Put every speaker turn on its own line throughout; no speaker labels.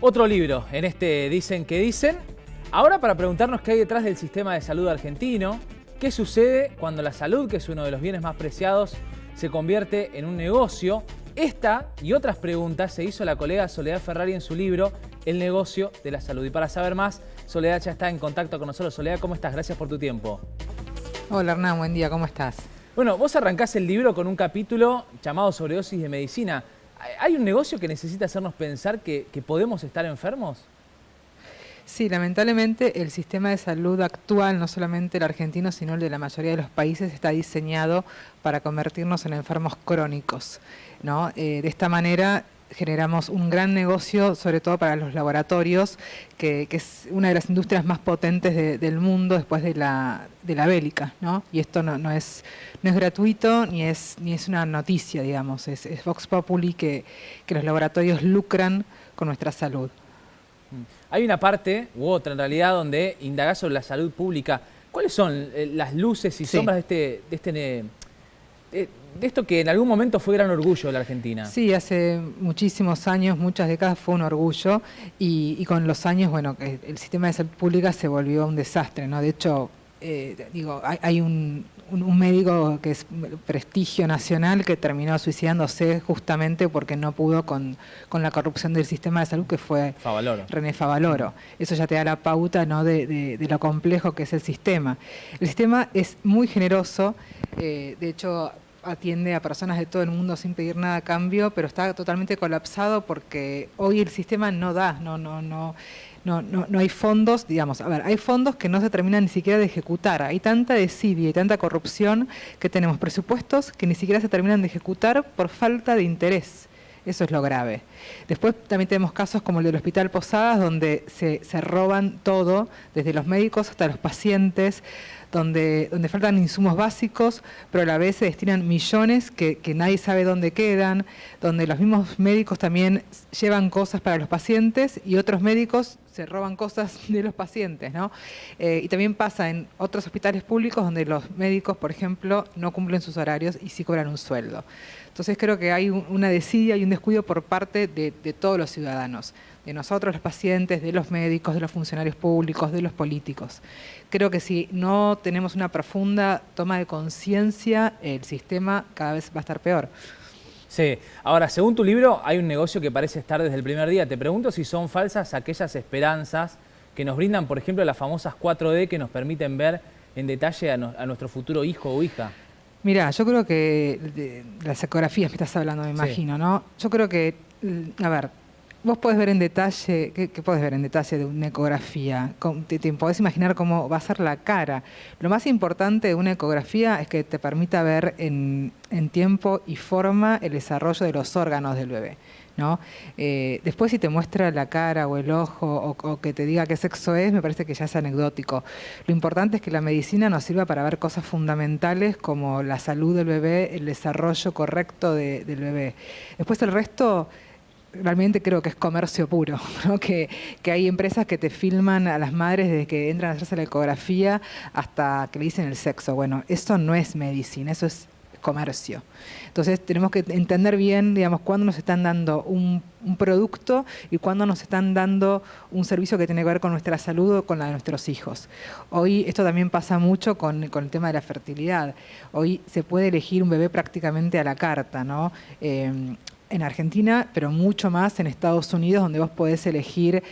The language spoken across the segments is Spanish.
Otro libro en este Dicen que Dicen. Ahora para preguntarnos qué hay detrás del sistema de salud argentino, qué sucede cuando la salud, que es uno de los bienes más preciados, se convierte en un negocio. Esta y otras preguntas se hizo la colega Soledad Ferrari en su libro El negocio de la salud. Y para saber más, Soledad ya está en contacto con nosotros. Soledad, ¿cómo estás? Gracias por tu tiempo.
Hola Hernán, buen día, ¿cómo estás?
Bueno, vos arrancás el libro con un capítulo llamado Sobredosis de Medicina. ¿Hay un negocio que necesita hacernos pensar que podemos estar enfermos?
Sí, lamentablemente el sistema de salud actual, no solamente el argentino, sino el de la mayoría de los países, está diseñado para convertirnos en enfermos crónicos, ¿no? De esta manera generamos un gran negocio, sobre todo para los laboratorios, que es una de las industrias más potentes del mundo después de la bélica, ¿no? Y esto no es gratuito ni es una noticia, digamos, es Vox Populi que los laboratorios lucran con nuestra salud.
Hay una parte, u otra en realidad, donde indagás sobre la salud pública. ¿Cuáles son las luces y sombras de esto que en algún momento fue gran orgullo de la Argentina?
Sí, hace muchísimos años, muchas décadas fue un orgullo y con los años, bueno, el sistema de salud pública se volvió un desastre, ¿no? De hecho, hay un médico que es prestigio nacional que terminó suicidándose justamente porque no pudo con la corrupción del sistema de salud, que fue
Favaloro.
René Favaloro. Eso ya te da la pauta, ¿no? de lo complejo que es el sistema. El sistema es muy generoso, de hecho atiende a personas de todo el mundo sin pedir nada a cambio, pero está totalmente colapsado porque hoy el sistema no da, no hay fondos, digamos, a ver, hay fondos que no se terminan ni siquiera de ejecutar. Hay tanta desidia y tanta corrupción que tenemos presupuestos que ni siquiera se terminan de ejecutar por falta de interés. Eso es lo grave. Después también tenemos casos como el del Hospital Posadas, donde se roban todo, desde los médicos hasta los pacientes, donde faltan insumos básicos, pero a la vez se destinan millones que nadie sabe dónde quedan, donde los mismos médicos también llevan cosas para los pacientes y otros médicos se roban cosas de los pacientes, ¿no? Y también pasa en otros hospitales públicos donde los médicos, por ejemplo, no cumplen sus horarios y sí cobran un sueldo. Entonces creo que hay una desidia y un descuido por parte de todos los ciudadanos, de nosotros los pacientes, de los médicos, de los funcionarios públicos, de los políticos. Creo que si no tenemos una profunda toma de conciencia, el sistema cada vez va a estar peor.
Sí. Ahora, según tu libro, hay un negocio que parece estar desde el primer día. Te pregunto si son falsas aquellas esperanzas que nos brindan, por ejemplo, las famosas 4D que nos permiten ver en detalle a nuestro futuro hijo o hija.
Mirá, yo creo que de las ecografías me estás hablando, me imagino, sí, ¿no? Yo creo que, a ver, vos podés ver en detalle, ¿qué podés ver en detalle de una ecografía? Te podés imaginar cómo va a ser la cara. Lo más importante de una ecografía es que te permita ver en tiempo y forma el desarrollo de los órganos del bebé, ¿no? Después si te muestra la cara o el ojo o que te diga qué sexo es, me parece que ya es anecdótico. Lo importante es que la medicina nos sirva para ver cosas fundamentales como la salud del bebé, el desarrollo correcto del bebé. Después el resto realmente creo que es comercio puro, ¿no? Que hay empresas que te filman a las madres desde que entran a hacerse la ecografía hasta que le dicen el sexo. Bueno, eso no es medicina, eso es comercio. Entonces tenemos que entender bien, digamos, cuándo nos están dando un producto y cuándo nos están dando un servicio que tiene que ver con nuestra salud o con la de nuestros hijos. Hoy esto también pasa mucho con el tema de la fertilidad. Hoy se puede elegir un bebé prácticamente a la carta, ¿no? En Argentina, pero mucho más en Estados Unidos, donde vos podés elegir,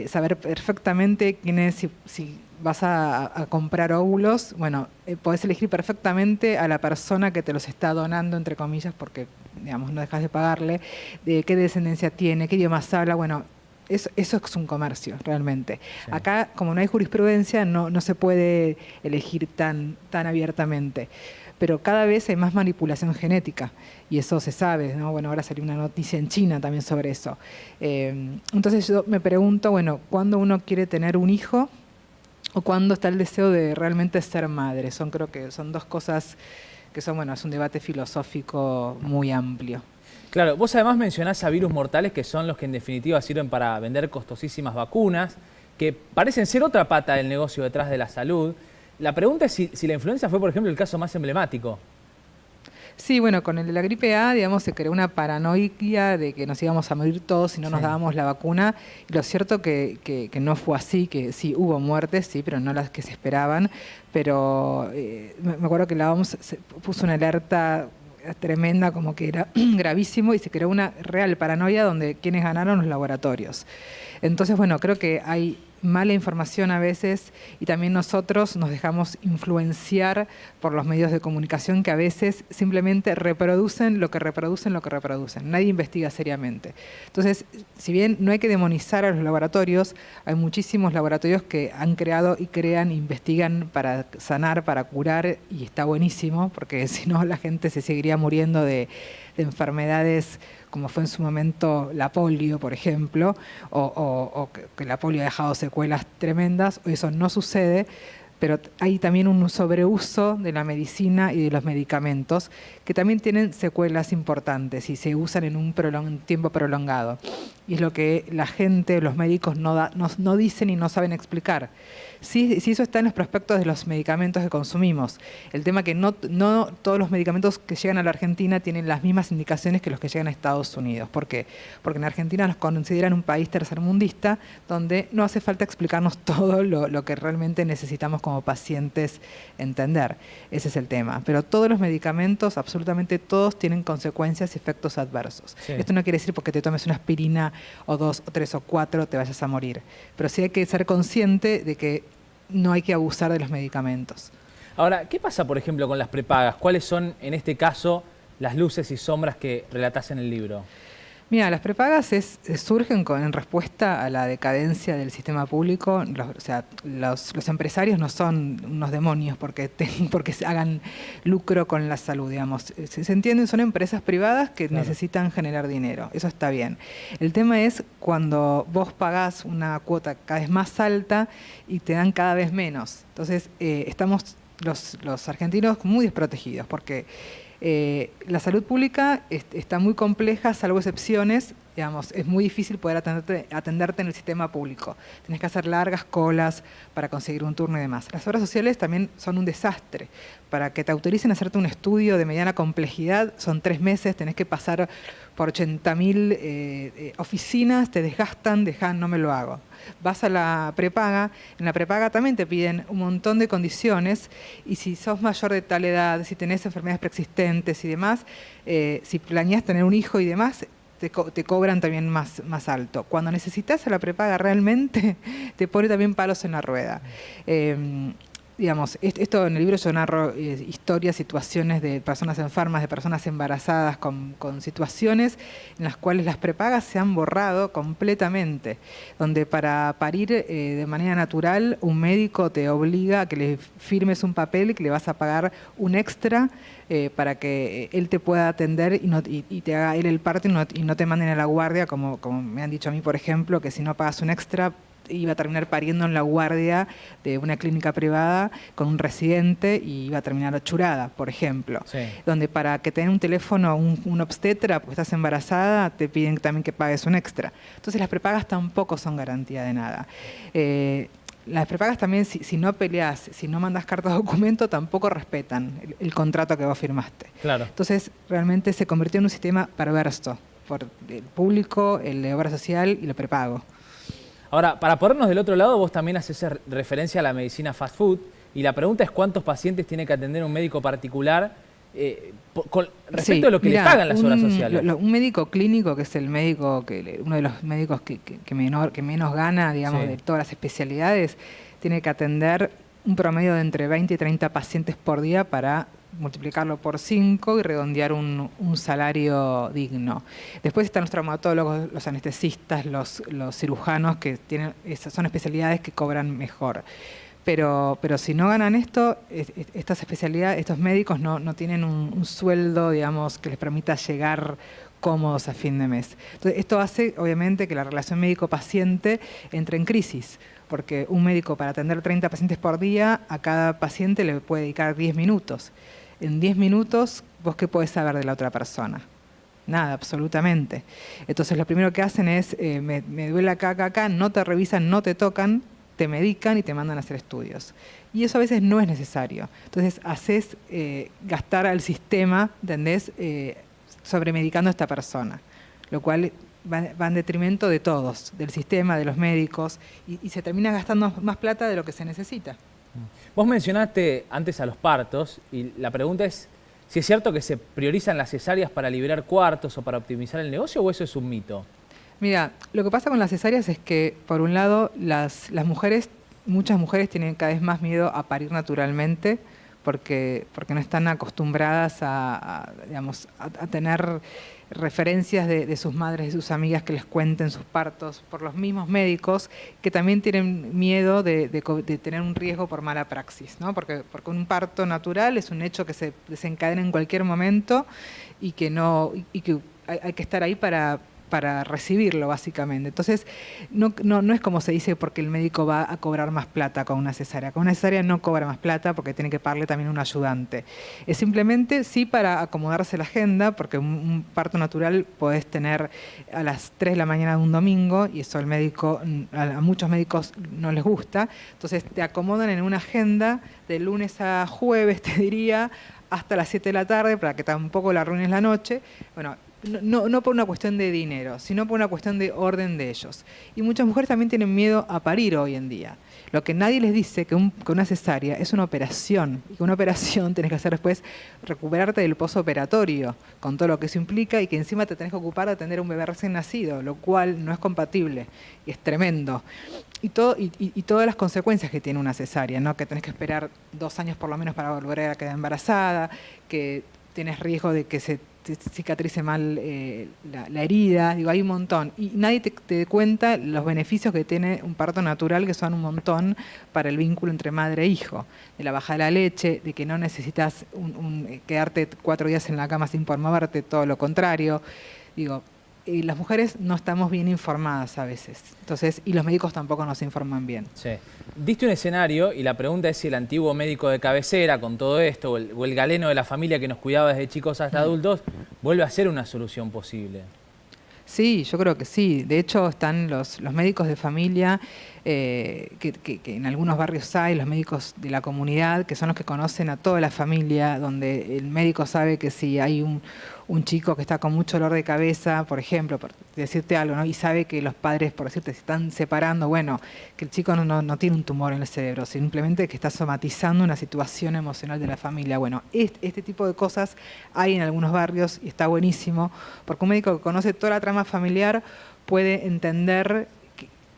saber perfectamente quién es, si vas a comprar óvulos, bueno, podés elegir perfectamente a la persona que te los está donando, entre comillas, porque, digamos, no dejas de pagarle, de qué descendencia tiene, qué idiomas habla, bueno, eso es un comercio, realmente. Sí. Acá, como no hay jurisprudencia, no se puede elegir tan abiertamente. Pero cada vez hay más manipulación genética y eso se sabe, ¿no? Bueno, ahora salió una noticia en China también sobre eso. Entonces yo me pregunto, bueno, ¿cuándo uno quiere tener un hijo o cuándo está el deseo de realmente ser madre? Creo que son dos cosas que son, bueno, es un debate filosófico muy amplio.
Claro, vos además mencionás a virus mortales que son los que en definitiva sirven para vender costosísimas vacunas, que parecen ser otra pata del negocio detrás de la salud. La pregunta es si la influenza fue, por ejemplo, el caso más emblemático.
Sí, bueno, con el de la gripe A, digamos, se creó una paranoia de que nos íbamos a morir todos si no nos dábamos la vacuna. Y lo cierto que no fue así, que sí hubo muertes, sí, pero no las que se esperaban. Pero me acuerdo que la OMS puso una alerta tremenda, como que era gravísimo, y se creó una real paranoia donde quienes ganaron los laboratorios. Entonces, bueno, creo que hay mala información a veces y también nosotros nos dejamos influenciar por los medios de comunicación que a veces simplemente reproducen lo que reproducen, lo que reproducen. Nadie investiga seriamente. Entonces, si bien no hay que demonizar a los laboratorios, hay muchísimos laboratorios que han creado y crean, investigan para sanar, para curar, y está buenísimo, porque si no la gente se seguiría muriendo de enfermedades como fue en su momento la polio, por ejemplo, o que la polio ha dejado secuelas tremendas. Eso no sucede, pero hay también un sobreuso de la medicina y de los medicamentos que también tienen secuelas importantes y se usan en un tiempo prolongado. Y es lo que la gente, los médicos no dicen y no saben explicar. Sí, eso está en los prospectos de los medicamentos que consumimos. El tema que no todos los medicamentos que llegan a la Argentina tienen las mismas indicaciones que los que llegan a Estados Unidos. ¿Por qué? Porque en Argentina nos consideran un país tercermundista donde no hace falta explicarnos todo lo que realmente necesitamos como pacientes entender. Ese es el tema. Pero todos los medicamentos, absolutamente todos, tienen consecuencias y efectos adversos. Sí. Esto no quiere decir porque te tomes una aspirina o 2 o 3 o 4 te vayas a morir. Pero sí hay que ser consciente de que no hay que abusar de los medicamentos.
Ahora, ¿qué pasa, por ejemplo, con las prepagas? ¿Cuáles son, en este caso, las luces y sombras que relatás en el libro?
Mira, las prepagas surgen en respuesta a la decadencia del sistema público. Los empresarios no son unos demonios porque hagan lucro con la salud, digamos. Se entienden, son empresas privadas que necesitan generar dinero. Eso está bien. El tema es cuando vos pagás una cuota cada vez más alta y te dan cada vez menos. Entonces, estamos los argentinos muy desprotegidos porque la salud pública está muy compleja, salvo excepciones. Digamos, es muy difícil poder atenderte en el sistema público. Tenés que hacer largas colas para conseguir un turno y demás. Las obras sociales también son un desastre. Para que te autoricen a hacerte un estudio de mediana complejidad, son 3 meses, tenés que pasar por 80.000 oficinas, te desgastan, no me lo hago. Vas a la prepaga, en la prepaga también te piden un montón de condiciones y si sos mayor de tal edad, si tenés enfermedades preexistentes y demás, si planeás tener un hijo y demás, te cobran también más alto. Cuando necesitas a la prepaga realmente, te pone también palos en la rueda. Digamos, esto en el libro yo narro historias, situaciones de personas enfermas, de personas embarazadas con situaciones en las cuales las prepagas se han borrado completamente, donde para parir de manera natural un médico te obliga a que le firmes un papel que le vas a pagar un extra para que él te pueda atender y te haga él el parto y no te manden a la guardia, como me han dicho a mí, por ejemplo, que si no pagas un extra iba a terminar pariendo en la guardia de una clínica privada con un residente y iba a terminar achurada, por ejemplo. Sí. Donde para que te den un teléfono un obstetra porque estás embarazada te piden también que pagues un extra. Entonces las prepagas tampoco son garantía de nada. Las prepagas también, si no peleás, si no mandas carta de documento, tampoco respetan el contrato que vos firmaste.
Claro.
Entonces realmente se convirtió en un sistema perverso por el público, el de obra social y el prepago.
Ahora, para ponernos del otro lado, vos también haces referencia a la medicina fast food y la pregunta es cuántos pacientes tiene que atender un médico particular respecto a lo que le pagan las obras sociales.
Un médico clínico, que es el médico, uno de los médicos que menos gana, digamos, de todas las especialidades, tiene que atender un promedio de entre 20 y 30 pacientes por día para multiplicarlo por 5 y redondear un salario digno. Después están los traumatólogos, los anestesistas, los cirujanos, que son especialidades que cobran mejor. Pero si no ganan estas especialidades, estos médicos no tienen un sueldo, digamos, que les permita llegar cómodos a fin de mes. Entonces, esto hace, obviamente, que la relación médico-paciente entre en crisis, porque un médico para atender 30 pacientes por día, a cada paciente le puede dedicar 10 minutos. En 10 minutos, ¿vos qué podés saber de la otra persona? Nada, absolutamente. Entonces, lo primero que hacen es, me duele acá, no te revisan, no te tocan, te medican y te mandan a hacer estudios. Y eso a veces no es necesario. Entonces haces gastar al sistema, ¿entendés? Sobremedicando a esta persona, lo cual va en detrimento de todos, del sistema, de los médicos, y se termina gastando más plata de lo que se necesita.
Vos mencionaste antes a los partos, y la pregunta es si es cierto que se priorizan las cesáreas para liberar cuartos o para optimizar el negocio, o eso es un mito.
Mira, lo que pasa con las cesáreas es que, por un lado, las mujeres, muchas mujeres tienen cada vez más miedo a parir naturalmente, porque no están acostumbradas a tener referencias de sus madres, de sus amigas que les cuenten sus partos, por los mismos médicos que también tienen miedo de tener un riesgo por mala praxis, ¿no? Porque un parto natural es un hecho que se desencadena en cualquier momento y que hay que estar ahí para recibirlo, básicamente. Entonces, no es como se dice porque el médico va a cobrar más plata con una cesárea. Con una cesárea no cobra más plata porque tiene que pagarle también un ayudante. Es simplemente, sí, para acomodarse la agenda, porque un parto natural podés tener a las 3 de la mañana de un domingo, y eso a muchos médicos no les gusta. Entonces, te acomodan en una agenda de lunes a jueves, te diría, hasta las 7 de la tarde, para que tampoco la arruines la noche. Bueno, no por una cuestión de dinero, sino por una cuestión de orden de ellos. Y muchas mujeres también tienen miedo a parir hoy en día. Lo que nadie les dice que una cesárea es una operación, y que una operación tenés que hacer después recuperarte del posoperatorio, con todo lo que eso implica, y que encima te tenés que ocupar de atender a un bebé recién nacido, lo cual no es compatible, y es tremendo. Y todas las consecuencias que tiene una cesárea, ¿no? Que tenés que esperar 2 años por lo menos para volver a quedar embarazada, que tienes riesgo de que se cicatrice mal la herida, digo, hay un montón. Y nadie te cuenta los beneficios que tiene un parto natural, que son un montón para el vínculo entre madre e hijo. De la baja de la leche, de que no necesitas quedarte 4 días en la cama sin poder moverte, todo lo contrario. Digo, las mujeres no estamos bien informadas a veces. Entonces, y los médicos tampoco nos informan bien.
Sí. Diste un escenario y la pregunta es si el antiguo médico de cabecera con todo esto, o el galeno de la familia que nos cuidaba desde chicos hasta adultos, vuelve a ser una solución posible.
Sí, yo creo que sí. De hecho, están los médicos de familia, que en algunos barrios hay, los médicos de la comunidad, que son los que conocen a toda la familia, donde el médico sabe que si hay un chico que está con mucho dolor de cabeza, por ejemplo, por decirte algo, ¿no? Y sabe que los padres, por decirte, se están separando, bueno, que el chico no tiene un tumor en el cerebro, simplemente que está somatizando una situación emocional de la familia. Bueno, este tipo de cosas hay en algunos barrios y está buenísimo, porque un médico que conoce toda la trama familiar puede entender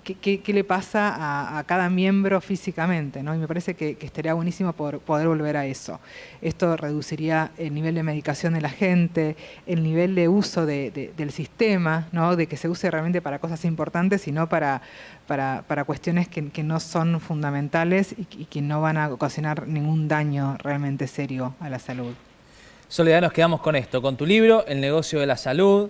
qué le pasa a cada miembro físicamente, ¿no? Y me parece que estaría buenísimo poder volver a eso. Esto reduciría el nivel de medicación de la gente, el nivel de uso del sistema, ¿no? De que se use realmente para cosas importantes y no para cuestiones que no son fundamentales y que no van a ocasionar ningún daño realmente serio a la salud.
Soledad, nos quedamos con esto, con tu libro, El negocio de la salud.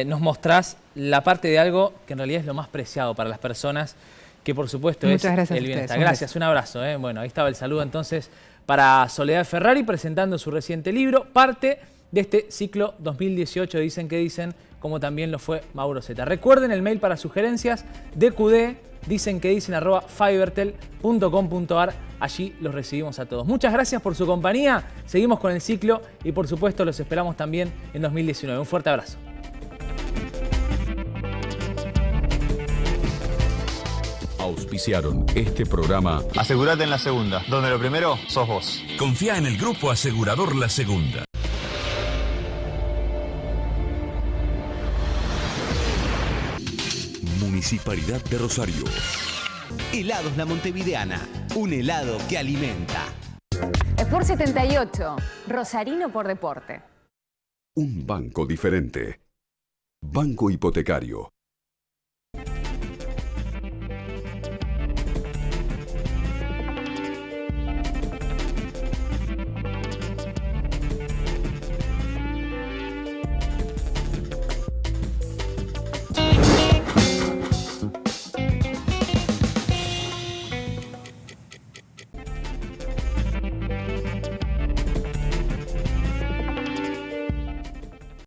Nos mostrás la parte de algo que en realidad es lo más preciado para las personas, que por supuesto es el bienestar. Gracias, un abrazo. Bueno, ahí estaba el saludo entonces para Soledad Ferrari presentando su reciente libro, parte de este ciclo 2018, Dicen que Dicen, como también lo fue Mauro Zeta. Recuerden el mail para sugerencias, DQD, dicenquedicen@fivertel.com.ar. Allí los recibimos a todos. Muchas gracias por su compañía. Seguimos con el ciclo y por supuesto los esperamos también en 2019. Un fuerte abrazo.
Auspiciaron este programa.
Asegúrate en la segunda, donde lo primero sos vos.
Confía en el Grupo Asegurador La Segunda. Municipalidad de Rosario.
Helados La Montevideana, un helado que alimenta.
Sport 78, Rosarino por deporte.
Un banco diferente. Banco Hipotecario.